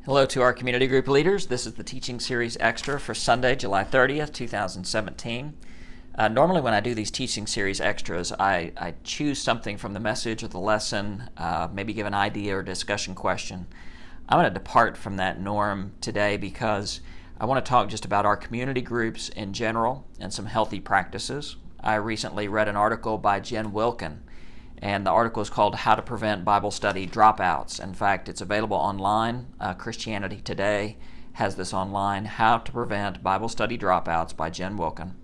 Hello to our community group leaders. This is the teaching series extra for Sunday, July 30th, 2017. Normally when I do these teaching series extras, I choose something from the message or the lesson, maybe give an idea or discussion question. I'm going to depart from that norm today because I want to talk just about our community groups in general and some healthy practices. I recently read an article by Jen Wilkin, and the article is called How to Prevent Bible Study Dropouts. In fact, it's available online. Christianity Today has this online, How to Prevent Bible Study Dropouts by Jen Wilkin.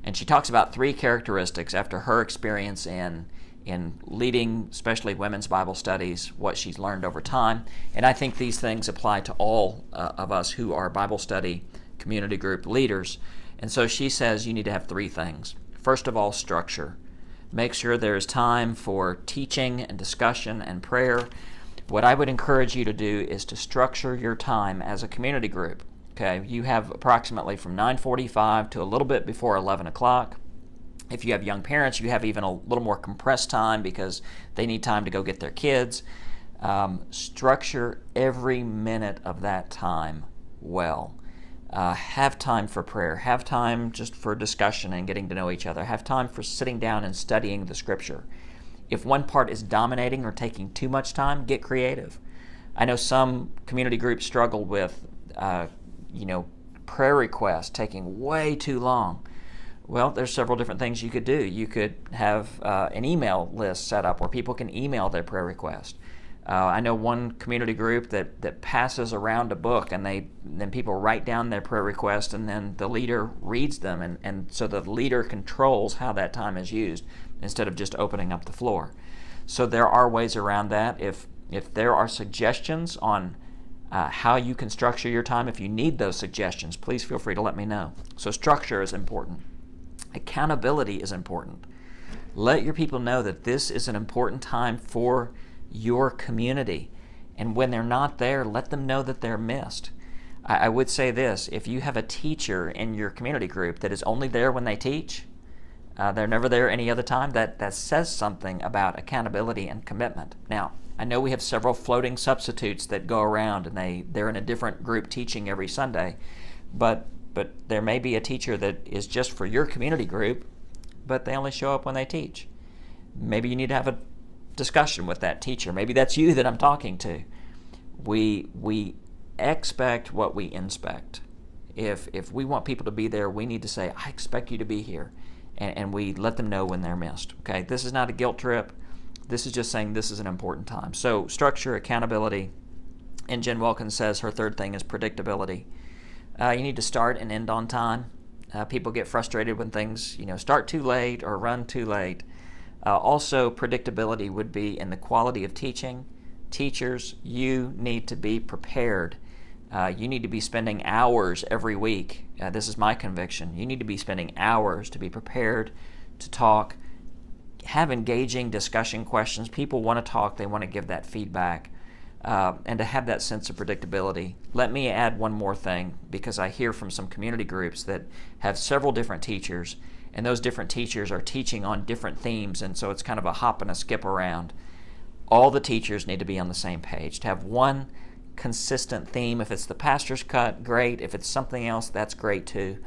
And she talks about three characteristics after her experience in leading, especially women's Bible studies, what she's learned over time. And I think these things apply to all of us who are Bible study community group leaders. And so she says you need to have three things. First of all, structure. Make sure there's time for teaching and discussion and prayer. What I would encourage you to do is to structure your time as a community group. Okay, you have approximately from 9:45 to a little bit before 11 o'clock. If you have young parents, you have even a little more compressed time because they need time to go get their kids. Structure every minute of that time well. Have time for prayer. Have time just for discussion and getting to know each other. Have time for sitting down and studying the Scripture. If one part is dominating or taking too much time, get creative. I know some community groups struggle with, prayer requests taking way too long. Well, there's several different things you could do. You could have an email list set up where people can email their prayer request. I know one community group that passes around a book, and then people write down their prayer request, and then the leader reads them, and so the leader controls how that time is used instead of just opening up the floor. So there are ways around that. If there are suggestions on how you can structure your time, if you need those suggestions, please feel free to let me know. So structure is important. Accountability is important. Let your people know that this is an important time for your community, and when they're not there, let them know that they're missed. I would say this: if you have a teacher in your community group that is only there when they teach, they're never there any other time, that says something about accountability and commitment. Now, I know we have several floating substitutes that go around, and they're in a different group teaching every Sunday, but there may be a teacher that is just for your community group, but they only show up when they teach. Maybe you need to have a discussion with that teacher. Maybe that's you that I'm talking to. We expect what we inspect. If we want people to be there, we need to say, I expect you to be here. And we let them know when they're missed. Okay, this is not a guilt trip. This is just saying this is an important time. So structure, accountability, and Jen Wilkins says her third thing is predictability. You need to start and end on time. People get frustrated when things start too late or run too late. Also, predictability would be in the quality of teaching. Teachers, you need to be prepared. You need to be spending hours every week. This is my conviction. You need to be spending hours to be prepared to talk, have engaging discussion questions. People want to talk. They want to give that feedback, and to have that sense of predictability. Let me add one more thing, because I hear from some community groups that have several different teachers, and those different teachers are teaching on different themes, and so it's kind of a hop and a skip around. All the teachers need to be on the same page, to have one consistent theme. If it's the pastor's cut, great. If it's something else, that's great too.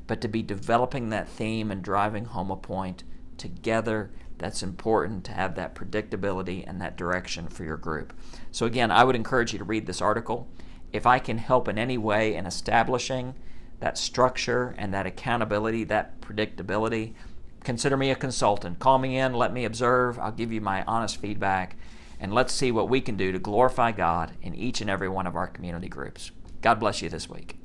But to be developing that theme and driving home a point together, that's important to have that predictability and that direction for your group. So again, I would encourage you to read this article. If I can help in any way in establishing that structure and that accountability, that predictability, consider me a consultant. Call me in, let me observe. I'll give you my honest feedback, and let's see what we can do to glorify God in each and every one of our community groups. God bless you this week.